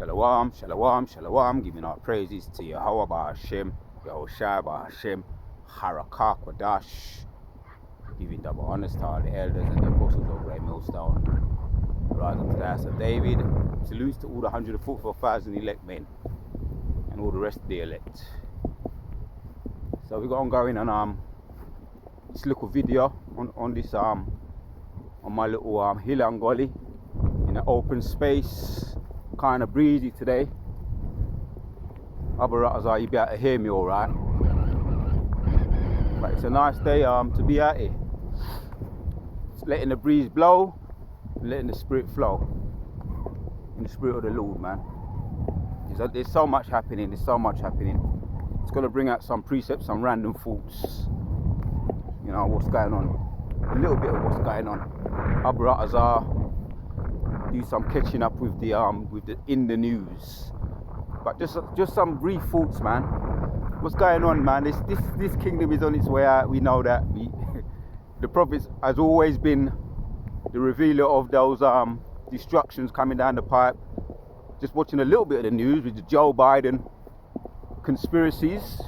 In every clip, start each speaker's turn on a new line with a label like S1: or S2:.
S1: Shalom, shalom, shalom, giving our praises to Yahweh Ba'Hashem, Yahushua Ba'Hashem, Harakah Kodash, giving double honors to all the elders and the apostles of Great Millstone. Rise up to the house of David. Salutes to all the 144,000 elect men and all the rest of the elect. So we got ongoing on this little video on this on my little hill and gully in an open space. Kind of breezy today. Other rutters, you be able to hear me all right. But it's a nice day to be out here. Just letting the breeze blow, and letting the spirit flow. In the spirit of the Lord, man. There's so much happening. It's going to bring out some precepts, some random thoughts. You know what's going on. A little bit of what's going on. Other rutters do some catching up with the in the news, but just some brief thoughts, man. What's going on, man? This kingdom is on its way out. We know that. The prophet has always been the revealer of those destructions coming down the pipe. Just watching a little bit of the news with the Joe Biden conspiracies,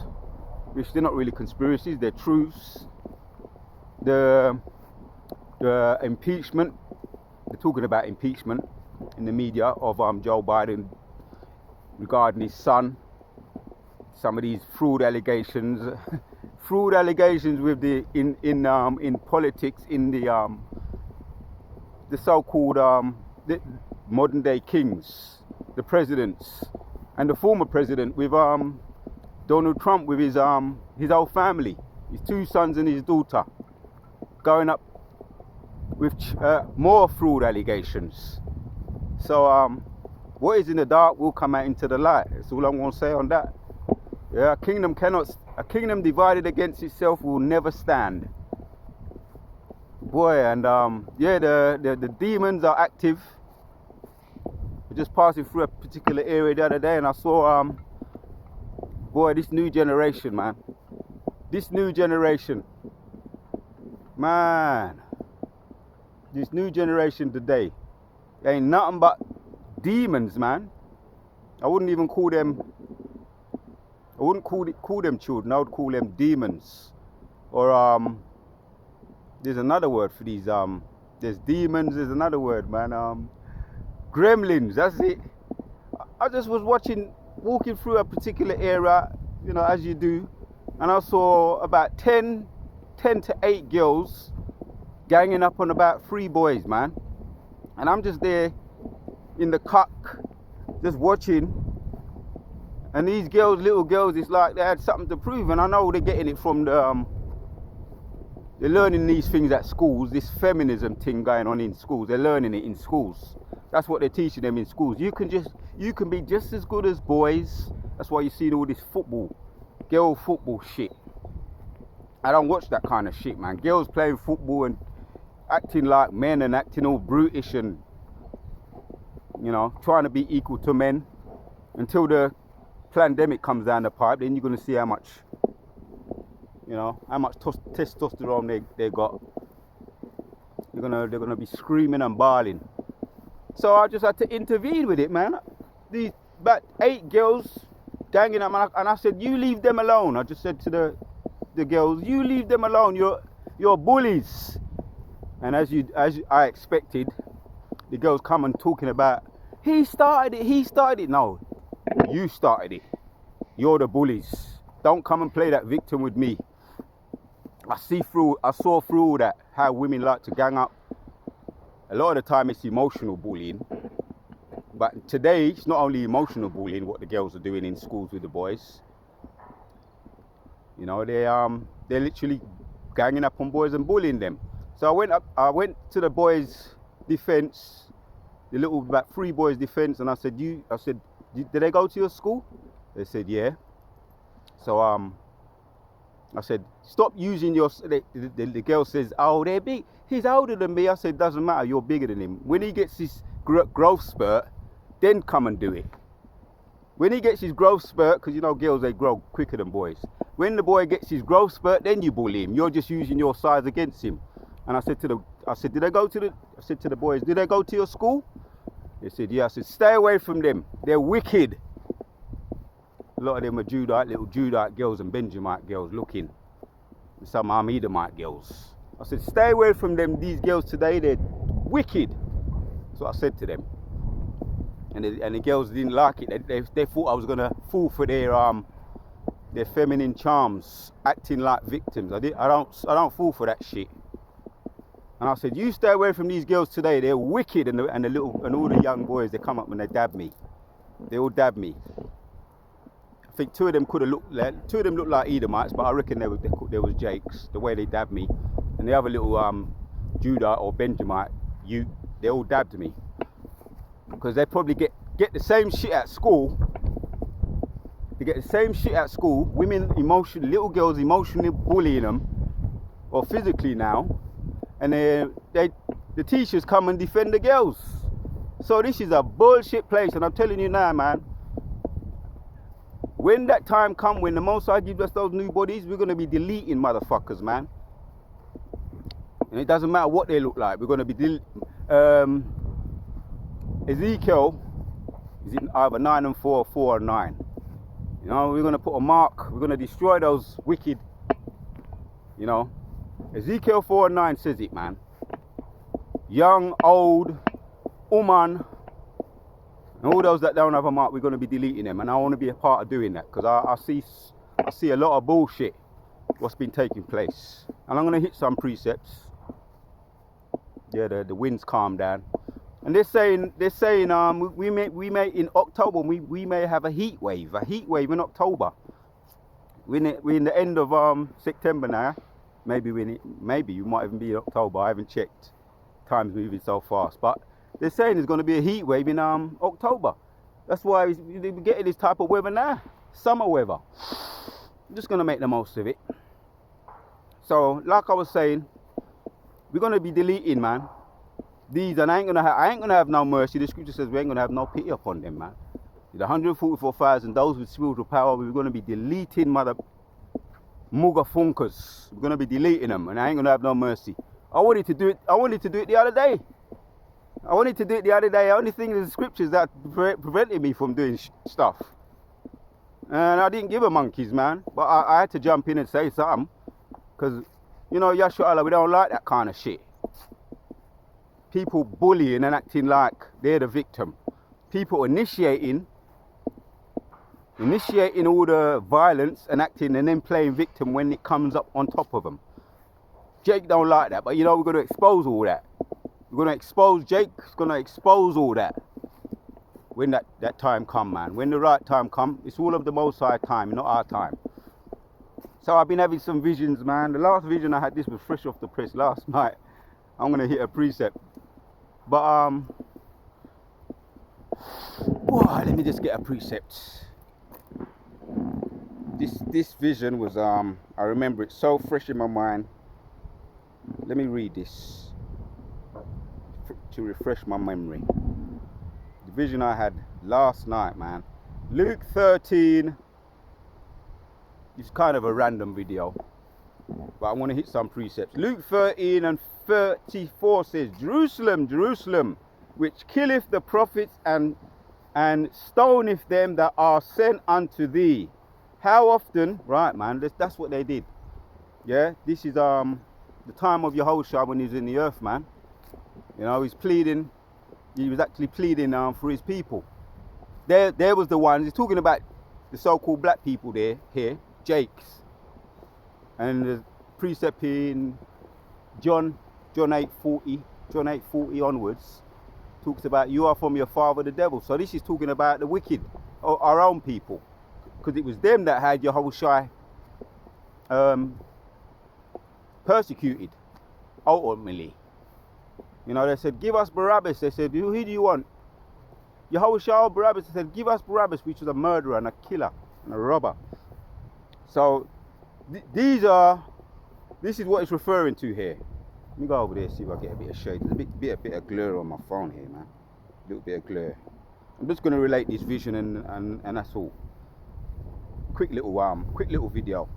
S1: which they're not really conspiracies, they're truths. The impeachment. They're talking about impeachment in the media of Joe Biden regarding his son. Some of these fraud allegations with the in politics, in the so-called the modern day kings, the presidents, and the former president with Donald Trump with his whole family, his two sons and his daughter, going up with more fraud allegations. So what is in the dark will come out into the light. That's all I'm going to say on that. Yeah, a kingdom divided against itself will never stand. Boy, and yeah, the demons are active. We're just passing through a particular area the other day, and I saw boy, this new generation, man. This new generation, man. This new generation today, ain't nothing but demons, man. I wouldn't even call them. I wouldn't call them children. I would call them demons. Or there's another word for these. There's demons. There's another word, man. Gremlins. That's it. I just was walking through a particular area, you know, as you do, and I saw about 10 to 8 girls ganging up on about 3 boys, man. And I'm just there in the cuck, just watching. And these girls, little girls, it's like they had something to prove. And I know they're getting it from they're learning these things at schools, this feminism thing going on in schools. They're learning it in schools. That's what they're teaching them in schools. You can be just as good as boys. That's why you see all this girl football shit. I don't watch that kind of shit, man. Girls playing football and acting like men and acting all brutish and, you know, trying to be equal to men until the pandemic comes down the pipe. Then you're going to see how much, you know, how much testosterone they got. They're gonna be screaming and bawling. So I just had to intervene with it, man. These about 8 girls ganging up, and I said, you leave them alone. I just said to the girls, you leave them alone. You're bullies. And as I expected, the girls come and talking about, he started it. No, you started it. You're the bullies. Don't come and play that victim with me. I saw through all that, how women like to gang up. A lot of the time it's emotional bullying. But today, it's not only emotional bullying, what the girls are doing in schools with the boys. You know, they're literally ganging up on boys and bullying them. So I went to the boys' defense, the little about 3 boys' defense, and I said, did they go to your school? They said, yeah. So I said, stop using your. The girl says, oh, they're big. He's older than me. I said, doesn't matter. You're bigger than him. When he gets his growth spurt, then come and do it. When he gets his growth spurt, because you know girls, they grow quicker than boys. When the boy gets his growth spurt, then you bully him. You're just using your size against him. And I said to the boys, did they go to your school? They said, yeah, I said, stay away from them. They're wicked. A lot of them are Judite, little Judite girls and Benjamite girls looking. Some Edomite girls. I said, stay away from them. These girls today, they're wicked. That's what I said to them. And the girls didn't like it. They thought I was going to fall for their feminine charms, acting like victims. I don't fall for that shit. And I said, you stay away from these girls today. They're wicked. And all the young boys, they come up and they dab me. They all dab me. I think two of them looked like Edomites, but I reckon they was Jakes, the way they dabbed me. And the other little Judite or Benjamite, they all dabbed me. Because they probably get the same shit at school. They get the same shit at school. Women little girls emotionally bullying them, or physically now. And the teachers come and defend the girls. So this is a bullshit place, and I'm telling you now, man. When that time comes, when the Most High gives us those new bodies, we're going to be deleting motherfuckers, man. And it doesn't matter what they look like. We're going to be Ezekiel is in either 9 and 4 or 4 and 9. You know, we're going to put a mark. We're going to destroy those wicked, you know. Ezekiel 4 and 9 says it, man. Young, old, woman, and all those that don't have a mark, we're going to be deleting them. And I want to be a part of doing that, because I see a lot of bullshit what's been taking place. And I'm going to hit some precepts. Yeah, the wind's calmed down. And they're saying we may in October we may have a heat wave in October. We're in the end of September now. Maybe you might even be in October. I haven't checked. Time's moving so fast, but they're saying there's going to be a heat wave in October. That's why we're getting this type of weather now, summer weather. I'm just going to make the most of it. So, like I was saying, we're going to be deleting, man. These, and I ain't gonna have no mercy. The scripture says we ain't gonna have no pity upon them, man. The 144,000, those with spiritual power, we're gonna be deleting mother mugga funkers. We're gonna be deleting them, and I ain't gonna have no mercy. I wanted to do it the other day. The only thing is the scriptures that prevented me from doing stuff. And I didn't give a monkeys, man. But I had to jump in and say something, because you know, Yahshua Allah, we don't like that kind of shit. People bullying and acting like they're the victim. People initiating all the violence and acting and then playing victim when it comes up on top of them. Jake don't like that, but you know, we're going to expose all that. We're going to expose Jake's going to expose all that when that time come, man. When the right time come, it's all of the Most High time, not our time. So I've been having some visions, man. The last vision I had, this was fresh off the press last night. I'm going to hit a precept. But, let me just get a precept. This vision was, I remember it so fresh in my mind. Let me read this to refresh my memory. The vision I had last night, man. Luke 13. It's kind of a random video, but I want to hit some precepts. Luke 13 and 34 says, Jerusalem, Jerusalem, which killeth the prophets and stoneth them that are sent unto thee. How often? Right, man, that's what they did. Yeah, this is the time of Yahushua when he was in the earth, man. You know, he was actually pleading for his people. There was the ones, he's talking about the so-called black people here, Jakes. And the precept in John 8:40 onwards talks about you are from your father the devil. So this is talking about the wicked, our own people, because it was them that had Yahushua persecuted ultimately. You know, they said, give us Barabbas. They said, who do you want? Yahushua or Barabbas? They said, give us Barabbas, which was a murderer and a killer and a robber. So this is what it's referring to here. Let me go over there, see if I get a bit of shade. There's a bit of glare on my phone here, man. A little bit of glare. I'm just going to relate this vision and that's all. Quick little video.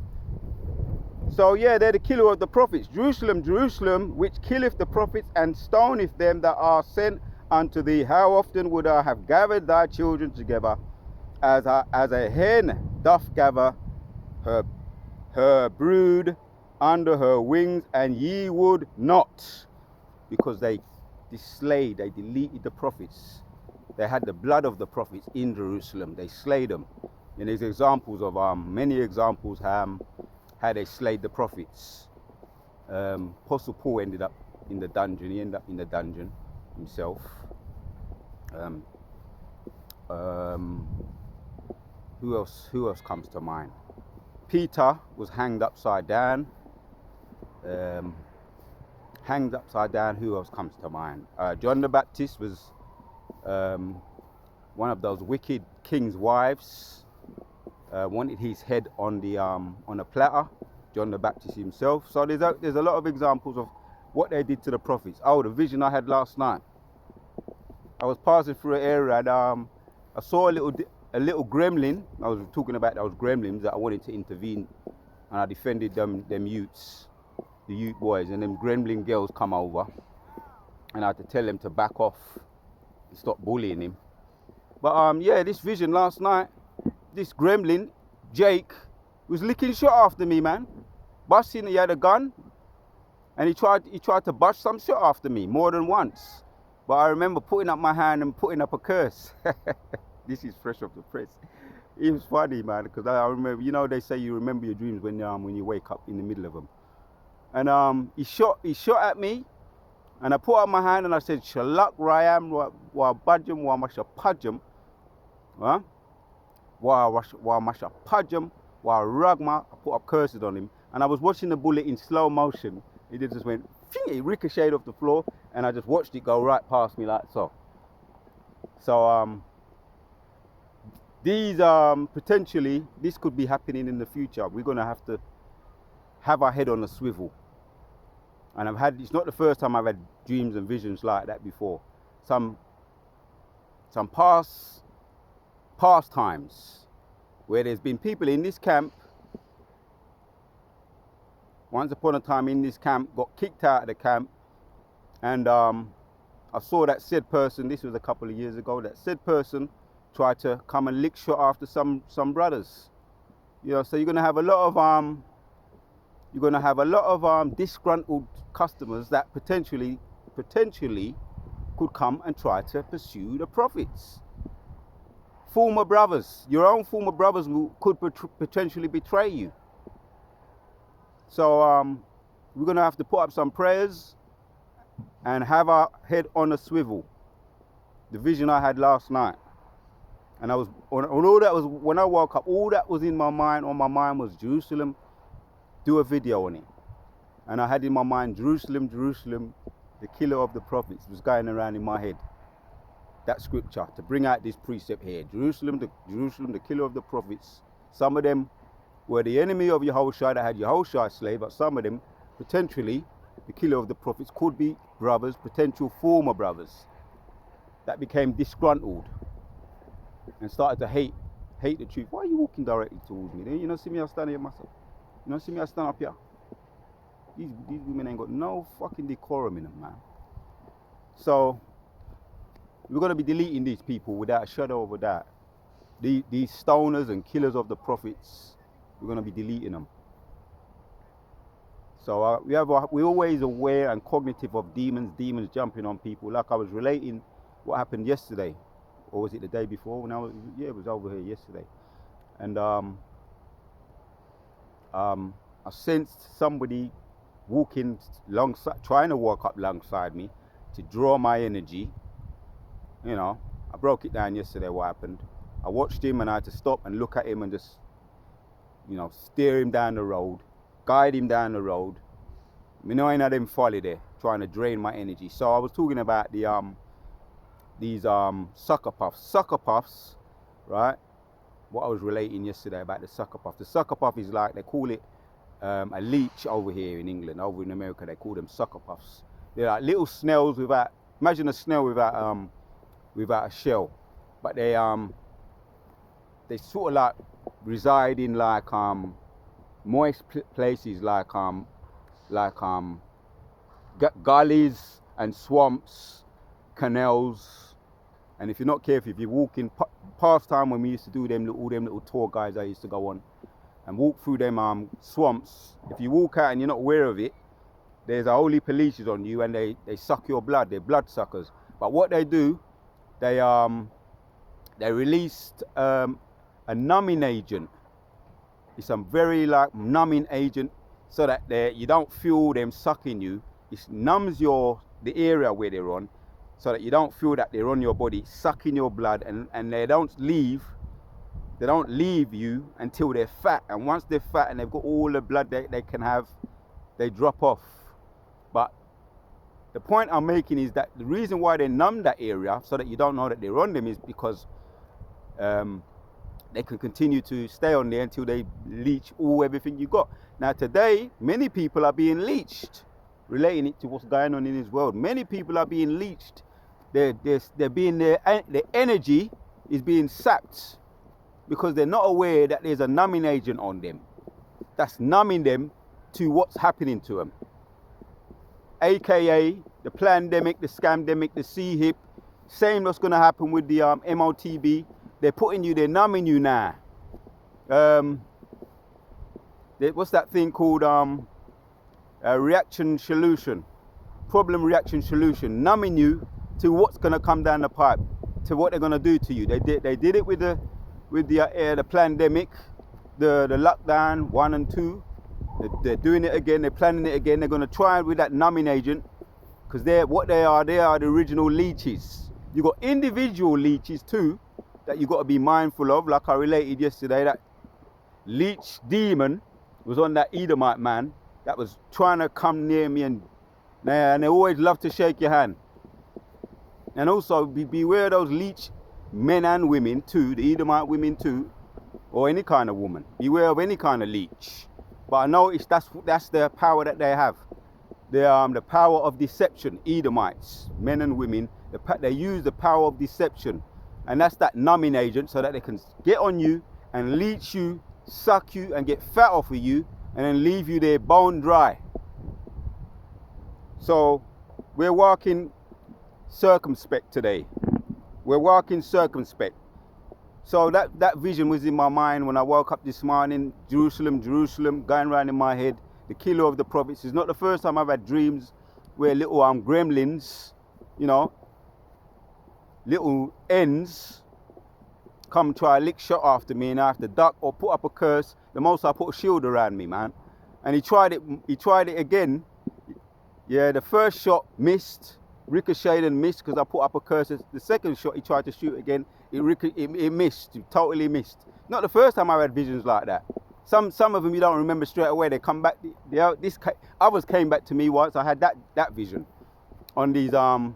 S1: So yeah, they're the killer of the prophets. Jerusalem, Jerusalem, which killeth the prophets and stoneth them that are sent unto thee, how often would I have gathered thy children together, as a hen doth gather her brood under her wings, and ye would not, because they deleted the prophets. They had the blood of the prophets in Jerusalem. They slayed them. And there's examples of many examples how they slayed the prophets. Apostle Paul ended up in the dungeon. He ended up in the dungeon himself. Who else comes to mind? Peter was hanged upside down. Who else comes to mind? John the Baptist was one of those wicked king's wives. Wanted his head on a platter. John the Baptist himself. So there's a lot of examples of what they did to the prophets. Oh, the vision I had last night. I was passing through an area and I saw a little gremlin. I was talking about those gremlins that I wanted to intervene, and I defended them youths, the youth boys, and them gremlin girls come over, and I had to tell them to back off and stop bullying him. But yeah, this vision last night, this gremlin, Jake, was licking shot after me, man. Busting, he had a gun, and he tried to bust some shot after me more than once. But I remember putting up my hand and putting up a curse. This is fresh off the press. It was funny, man, because I remember, you know, they say you remember your dreams when you wake up in the middle of them. And he shot at me, and I put up my hand and I said, Shalak Rayam wa Bajam wa Masha Pajam, wa Masha Pajam wa Ragma. I put up curses on him, and I was watching the bullet in slow motion. It just went, it ricocheted off the floor, and I just watched it go right past me like so. So these potentially, this could be happening in the future. We're gonna have to have our head on a swivel. And it's not the first time I've had dreams and visions like that before. Some past times where there's been people in this camp, once upon a time in this camp, got kicked out of the camp, and I saw that said person, this was a couple of years ago, that said person tried to come and lick shot after some brothers. You know, so you're gonna have a lot of disgruntled customers that potentially could come and try to pursue the prophets. Former brothers, your own former brothers could potentially betray you. So we're gonna have to put up some prayers and have our head on a swivel. The vision I had last night, and I was on all that was when I woke up. All that was in my mind. On my mind was Jerusalem. Do a video on it, and I had in my mind Jerusalem, the killer of the prophets was going around in my head. That scripture to bring out this precept here: Jerusalem, the killer of the prophets. Some of them were the enemy of Yahushua, that had Yahushua slave, but some of them, potentially, the killer of the prophets could be brothers, potential former brothers, that became disgruntled and started to hate the truth. Why are you walking directly towards me? You know, see me, I stand here myself. You know, see me, I stand up here. These women ain't got no fucking decorum in them, man. So, we're going to be deleting these people without a shadow of a doubt. These stoners and killers of the prophets, we're going to be deleting them. So we're always aware and cognitive of demons jumping on people. Like I was relating what happened yesterday, or was it the day before? It was over here yesterday, and I sensed somebody walking alongside, trying to walk up alongside me to draw my energy. You know, I broke it down yesterday what happened. I watched him and I had to stop and look at him and just, you know, steer him down the road, guide him down the road. You know, I ain't had him folly there, trying to drain my energy. So I was talking about these sucker puffs, right? What I was relating yesterday about the sucker puff. The sucker puff is like, they call it a leech over here in England. Over in America, they call them sucker puffs. They're like little snails without, imagine a snail without a shell. But they sort of like reside in like moist places like gullies and swamps, canals. And if you're not careful, if you're walking past time when we used to do all them little tour guides I used to go on and walk through them swamps, if you walk out and you're not aware of it, there's a holy police on you and they suck your blood. They're blood suckers. But what they do, they released a numbing agent. It's some very numbing agent so that you don't feel them sucking you. It numbs the area where they're on so that you don't feel that they're on your body, sucking your blood, and they don't leave you until they're fat. And once they're fat and they've got all the blood they can have, they drop off. But the point I'm making is that the reason why they numb that area so that you don't know that they're on them is because they can continue to stay on there until they leach everything you got. Now today, many people are being leached, relating it to what's going on in this world. Many people are being leached. Their energy is being sapped because they're not aware that there's a numbing agent on them that's numbing them to what's happening to them. AKA the pandemic, the scamdemic, the C-hip. Same what's going to happen with the MOTB. They're numbing you now. What's that thing called? Reaction solution. Problem reaction solution. Numbing you to what's going to come down the pipe, to what they're going to do to you. They did it with the pandemic, the lockdown 1 and 2. They're doing it again. They're planning it again. They're going to try it with that numbing agent, because they are the original leeches. You got individual leeches too that you got to be mindful of. Like I related yesterday, that leech demon was on that Edomite man that was trying to come near me, and they always love to shake your hand. And also beware of those leech men and women too, the Edomite women too, or any kind of woman. Beware of any kind of leech. But I noticed that's the power that they have. The power of deception. Edomites, men and women, they use the power of deception, and that's that numbing agent, so that they can get on you and leech you, suck you, and get fat off of you, and then leave you there bone dry. So we're walking circumspect today. We're walking circumspect. So that vision was in my mind when I woke up this morning. Jerusalem, going around in my head. The killer of the prophets. It's not the first time I've had dreams where little gremlins, little ends, come try a lick shot after me, and I have to duck or put up a curse. The most I put a shield around me, man. And he tried it again. Yeah, the first shot missed, ricocheted and missed because I put up a curse. The second shot he tried to shoot again, it missed, it totally missed. Not the first time I had visions like that. Some of them you don't remember straight away. They come back. Others came back to me once. I had that vision. On these are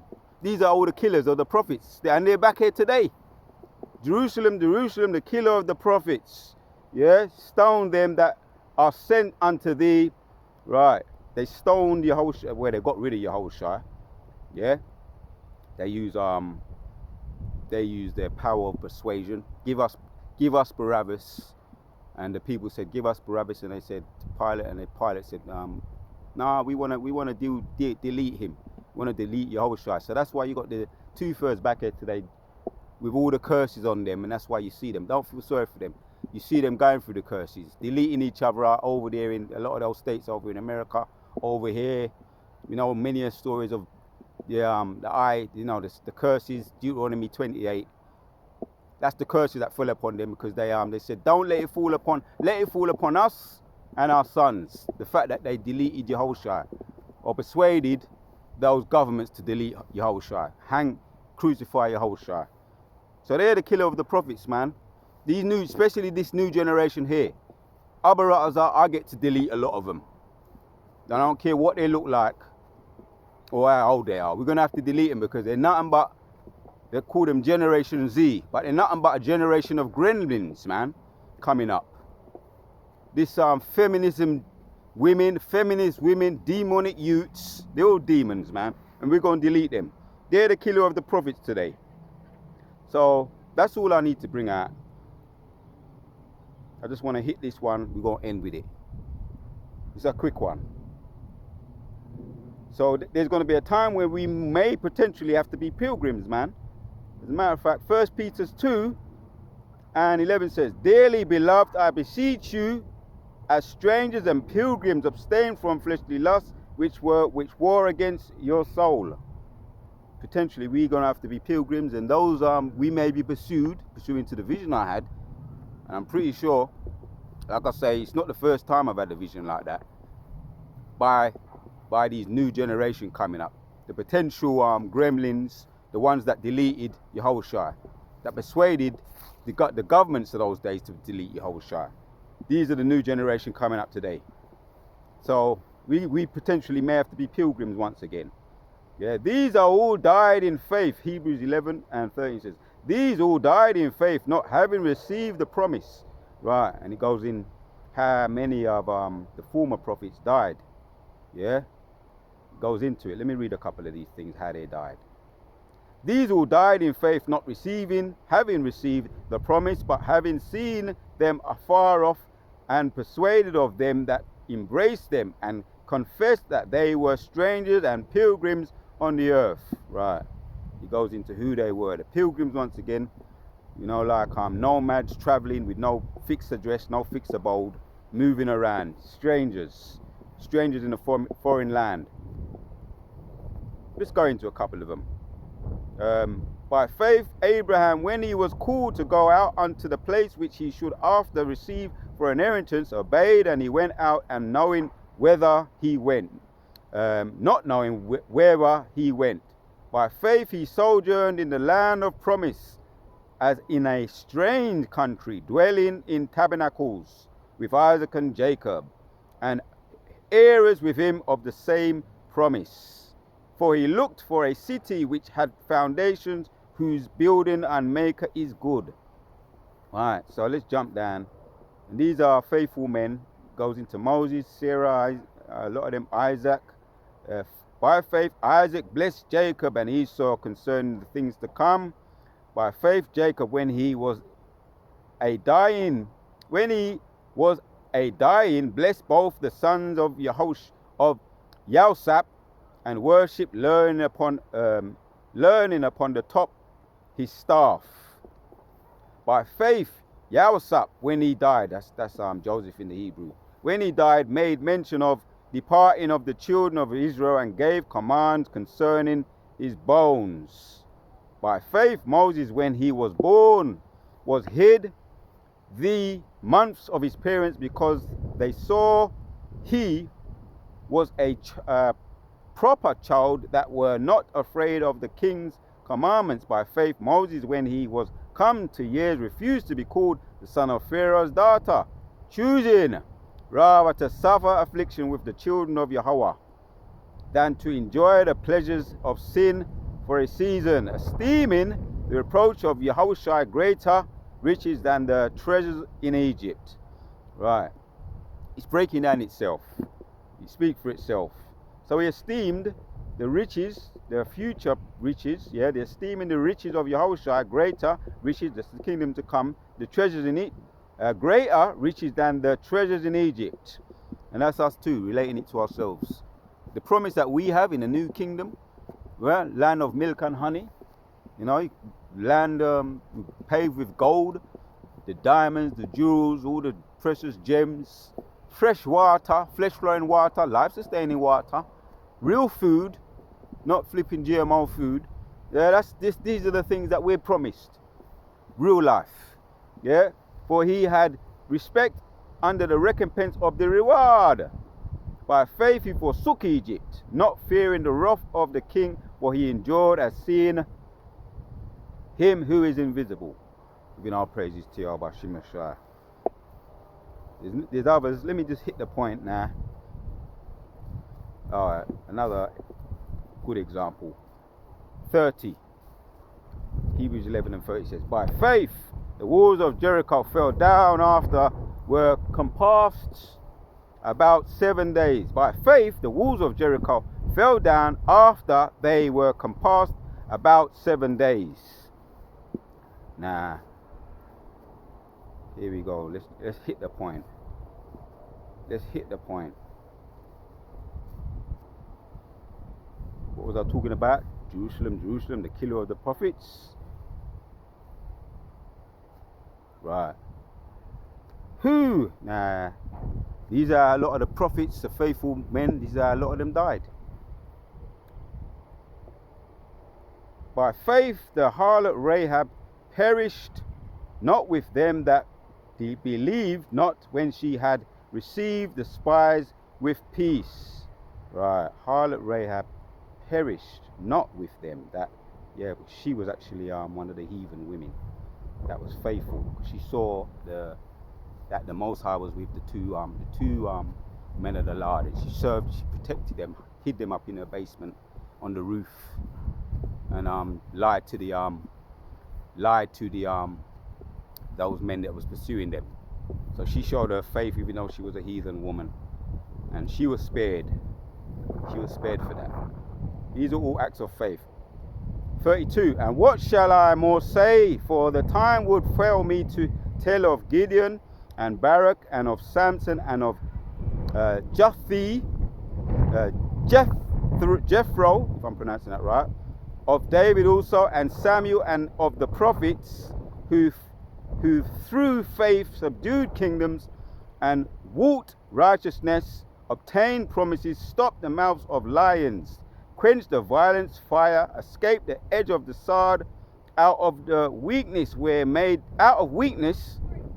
S1: all the killers of the prophets, and they're back here today. Jerusalem, the killer of the prophets. Yeah, stone them that are sent unto thee. Right. They stoned Yehoshua. Well, they got rid of Yehoshua. Yeah. They use their power of persuasion. Give us Barabbas. And the people said, give us Barabbas, and they said to Pilate, and the Pilate said, nah, we wanna delete him. We wanna delete Yehoshua. So that's why you got the 2/3 back here today with all the curses on them, and that's why you see them. Don't feel sorry for them. You see them going through the curses, deleting each other out over there in a lot of those states over in America, over here. Many stories of the curses, Deuteronomy 28. That's the curses that fell upon them, because they said, don't let it fall upon us and our sons. The fact that they deleted Yehoshua, or persuaded those governments to delete Yehoshua, crucify Yehoshua. So they're the killer of the prophets, man. Especially this new generation here. I get to delete a lot of them. I don't care what they look like or how old they are. We're gonna have to delete them because they're nothing but. They call them Generation Z, but they're nothing but a generation of gremlins, man, coming up. This feminist women, demonic youths, they're all demons, man, and we're going to delete them. They're the killer of the prophets today. So that's all I need to bring out. I just want to hit this one. We're going to end with it. It's a quick one. So there's going to be a time where we may potentially have to be pilgrims, man. As a matter of fact, 1 Peter 2 and 11 says, "Dearly beloved, I beseech you, as strangers and pilgrims, abstain from fleshly lusts which war against your soul." Potentially we're going to have to be pilgrims, and those we may be pursuing to the vision I had. And I'm pretty sure, like I say, it's not the first time I've had a vision like that, by these new generation coming up, the potential gremlins, the ones that deleted Yahushua, that persuaded the governments of those days to delete Yahushua. These are the new generation coming up today. So we potentially may have to be pilgrims once again. Yeah, these are all died in faith. Hebrews 11 and 13 says, "These all died in faith, not having received the promise." Right, and it goes in how many of the former prophets died. Yeah, it goes into it. Let me read a couple of these things, how they died. "These all died in faith, not having received the promise, but having seen them afar off, and persuaded of them that embraced them, and confessed that they were strangers and pilgrims on the earth." Right, he goes into who they were. The pilgrims, once again, you know, like nomads traveling with no fixed address, no fixed abode, moving around, strangers in a foreign land. Let's go into a couple of them. By faith, Abraham, when he was called to go out unto the place which he should after receive for an inheritance, obeyed, and he went out, and knowing whither he went, not knowing wherever he went. By faith he sojourned in the land of promise, as in a strange country, dwelling in tabernacles with Isaac and Jacob, and heirs with him of the same promise. For he looked for a city which had foundations, whose building and maker is good. Alright, so let's jump down. And these are faithful men. Goes into Moses, Sarah, a lot of them, Isaac. By faith, Isaac blessed Jacob and Esau concerning the things to come. By faith, Jacob, when he was a dying, blessed both the sons of Yahusap, and worship, learning upon the top his staff. By faith, Yahusap, when he died, that's Joseph in the Hebrew, when he died, made mention of departing of the children of Israel, and gave commands concerning his bones. By faith, Moses, when he was born, was hid the months of his parents, because they saw he was a proper child, that were not afraid of the king's commandments. By faith, Moses, when he was come to years, refused to be called the son of Pharaoh's daughter, choosing rather to suffer affliction with the children of Yahweh, than to enjoy the pleasures of sin for a season, esteeming the reproach of Yahushua greater riches than the treasures in Egypt. Right, it's breaking down itself. It speaks for itself. So he esteemed the riches, the future riches, yeah, they're esteeming the riches of Yahushua greater riches, that's the kingdom to come, the treasures in it, greater riches than the treasures in Egypt. And that's us too, relating it to ourselves. The promise that we have in the new kingdom, well, land of milk and honey, you know, land paved with gold, the diamonds, the jewels, all the precious gems, fresh water, flesh-flowing water, life-sustaining water, real food, not flipping GMO food. Yeah, these are the things that we're promised. Real life. Yeah, for he had respect under the recompense of the reward. By faith he forsook Egypt, not fearing the wrath of the king, for he endured as seeing him who is invisible. Giving our praises to Yahweh Shemashai. There's others. Let me just hit the point now. Alright, another good example. 30. Hebrews 11 and 30 says, by faith the walls of Jericho fell down after were compassed about 7 days. By faith the walls of Jericho fell down after they were compassed about 7 days. Now, here we go. Let's hit the point. Let's hit the point. What was I talking about? Jerusalem, Jerusalem, the killer of the prophets. Right. Who? Nah. These are a lot of the prophets, the faithful men. These are a lot of them died. By faith, the harlot Rahab perished not with them that believed not when she had received the spies with peace. Right. Harlot Rahab perished not with them that, yeah, but she was actually one of the heathen women that was faithful. She saw that the Most High was with the two men of the Lord, and she served, she protected them, hid them up in her basement on the roof, and lied to those men that was pursuing them. So she showed her faith even though she was a heathen woman, and she was spared. She was spared for that. These are all acts of faith. 32. And what shall I more say? For the time would fail me to tell of Gideon and Barak, and of Samson, and of Jethro, if I'm pronouncing that right, of David also, and Samuel, and of the prophets who through faith subdued kingdoms, and wrought righteousness, obtained promises, stopped the mouths of lions, quenched the violence fire, escaped the edge of the sword, out of weakness. I've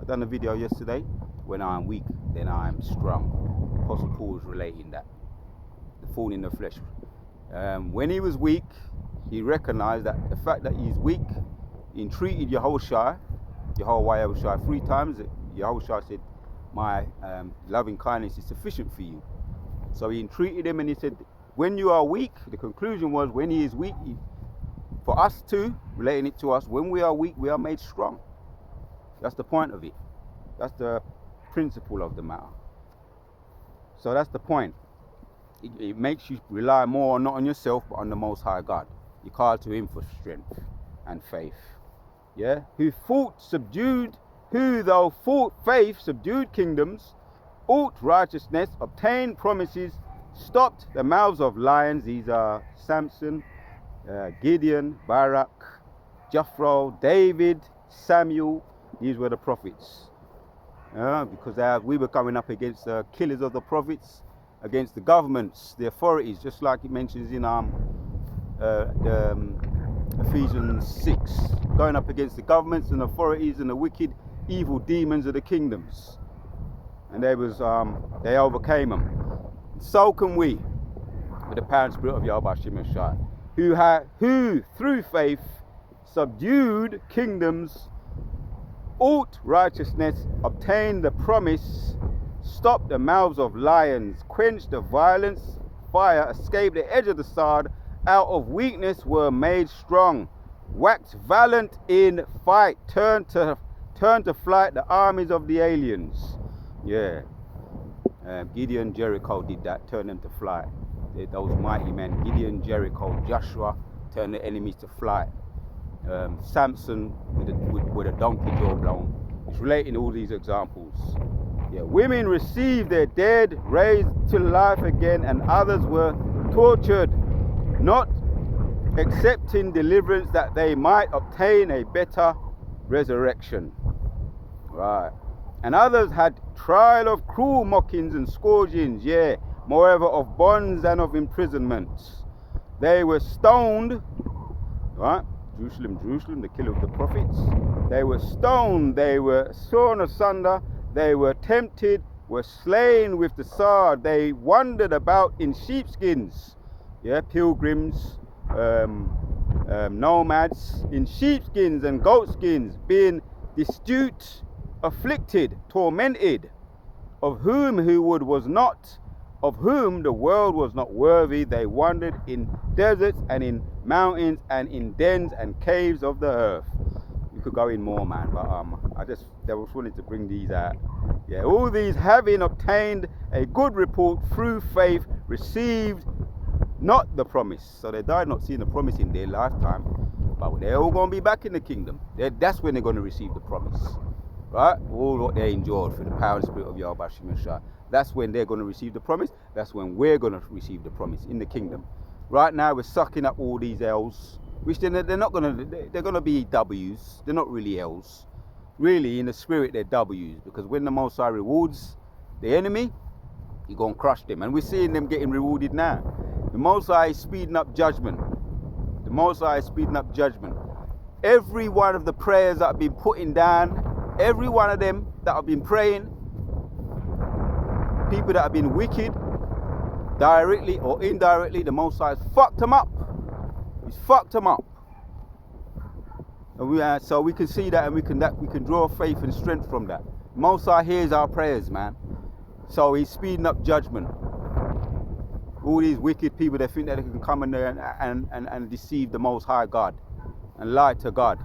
S1: done a video yesterday. When I am weak, then I am strong. Apostle Paul was relating that. The thorn in the flesh. When he was weak, he recognized that the fact that he's weak, he entreated Yahushua 3 times. Yahushua said, my loving kindness is sufficient for you. So he entreated him, and he said, when you are weak, the conclusion was, when he is weak, for us too, relating it to us, when we are weak, we are made strong. That's the point of it. That's the principle of the matter. So that's the point. It makes you rely more not on yourself, but on the Most High God. You call to him for strength and faith. Yeah? Who though fought faith, subdued kingdoms, ought righteousness, obtained promises, stopped the mouths of lions. These are Samson, Gideon, Barak, Jethro, David, Samuel. These were the prophets. Because we were coming up against the killers of the prophets, against the governments, the authorities, just like it mentions in Ephesians 6, going up against the governments and authorities and the wicked, evil demons of the kingdoms. And they overcame them. So can we, with the power and spirit of Yahweh Shemeshai, who through faith subdued kingdoms, ought righteousness, obtained the promise, stopped the mouths of lions, quenched the violence fire, escaped the edge of the sword, out of weakness were made strong, waxed valiant in fight, turned to flight the armies of the aliens. Yeah. Gideon, Jericho did that, turned them to flight. Those mighty men, Gideon, Jericho, Joshua, turned the enemies to flight. Samson with a donkey jaw blown. It's relating all these examples. Yeah, women received their dead raised to life again, and others were tortured, not accepting deliverance that they might obtain a better resurrection. Right. And others had trial of cruel mockings and scourgings, yeah, moreover of bonds and of imprisonments. They were stoned, right? Jerusalem, Jerusalem, the killer of the prophets. They were stoned, they were sawn asunder, they were tempted, were slain with the sword. They wandered about in sheepskins, yeah, pilgrims, nomads, in sheepskins and goatskins, being destitute, afflicted, tormented, of whom the world was not worthy. They wandered in deserts and in mountains and in dens and caves of the earth. You could go in more, man, but I just wanted to bring these out. Yeah, all these, having obtained a good report through faith, received not the promise. So they died not seeing the promise in their lifetime, but they're all going to be back in the kingdom. That's when they're going to receive the promise. Right? All what they endured through the power and spirit of Yahweh Shemeshai. That's when they're going to receive the promise. That's when we're going to receive the promise in the kingdom. Right now we're sucking up all these L's, which they're not gonna, they're gonna be W's. They're not really L's. Really, in the spirit, they're W's, because when the Most High rewards the enemy, you're gonna crush them. And we're seeing them getting rewarded now. The Most High is speeding up judgment. The Most High is speeding up judgment. Every one of the prayers that have been putting down, every one of them that have been praying, people that have been wicked, directly or indirectly, the Most High has fucked them up. He's fucked them up. And so we can see that, and we can draw faith and strength from that. Most High hears our prayers, man. So he's speeding up judgment. All these wicked people, they think that they can come in there and deceive the Most High God and lie to God.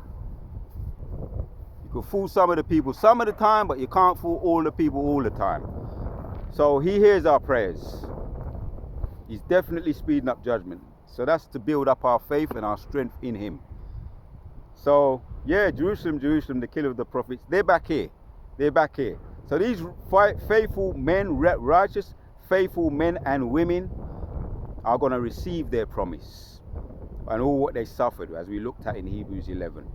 S1: You can fool some of the people some of the time, but you can't fool all the people all the time. So he hears our prayers. He's definitely speeding up judgment. So that's to build up our faith and our strength in him. So, yeah, Jerusalem, Jerusalem, the killer of the prophets, they're back here. They're back here. So these faithful men, righteous, faithful men and women are going to receive their promise and all what they suffered, as we looked at in Hebrews 11.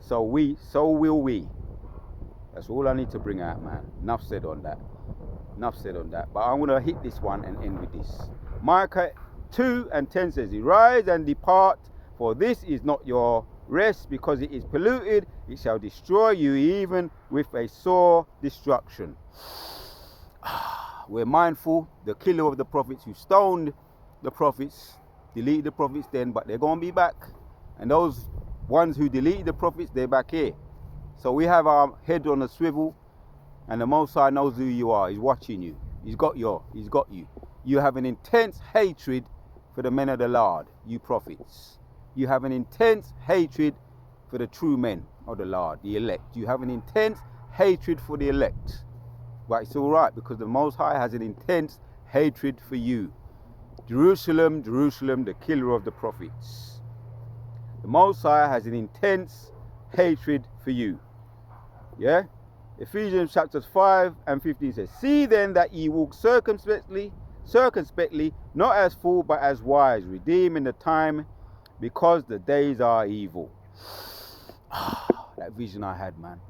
S1: So will we. That's all I need to bring out, man. Enough said on that. Enough said on that. But I'm going to hit this one and end with this. Micah 2:10 says, "Rise and depart, for this is not your rest, because it is polluted. It shall destroy you, even with a sore destruction." We're mindful, the killer of the prophets who stoned the prophets, deleted the prophets then, but they're going to be back. And those ones who deleted the prophets, they're back here. So we have our head on a swivel, and the Most High knows who you are. He's watching you. He's got you. You have an intense hatred for the men of the Lord, you prophets. You have an intense hatred for the true men of the Lord, the elect. You have an intense hatred for the elect. But it's all right, because the Most High has an intense hatred for you. Jerusalem, Jerusalem, the killer of the prophets. The Most High has an intense hatred for you. Yeah? Ephesians chapters 5:15 says, "See then that ye walk circumspectly, not as fools, but as wise, redeeming the time, because the days are evil." That vision I had, man,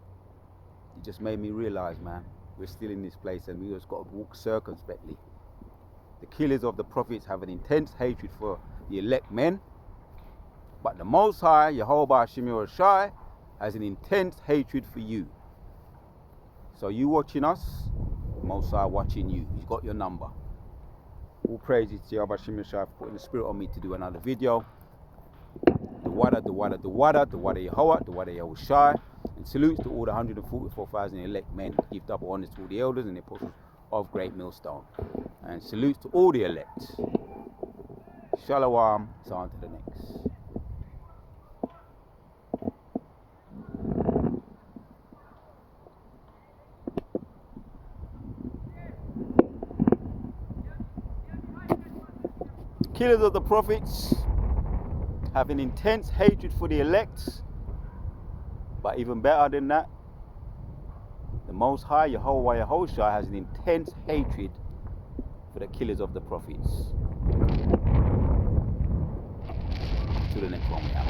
S1: it just made me realize, man, we're still in this place and we just got to walk circumspectly. The killers of the prophets have an intense hatred for the elect men, but the Most High, Yehovah Hashem Shai, has an intense hatred for you. So you watching us, the Most High watching you. He's got your number. All praises to Yehovah Hashem Shai for putting the spirit on me to do another video. The Wada Yehovah, the Wada Yahushai, and salutes to all the 144,000 elect men. Give double honors to all the elders and the apostles of Great Millstone, and salutes to all the elect. Shalom. So on to the next. Killers of the prophets have an intense hatred for the elect, but even better than that, the Most High, Yehovah Yahushua, has an intense hatred for the killers of the prophets. To the next one we have.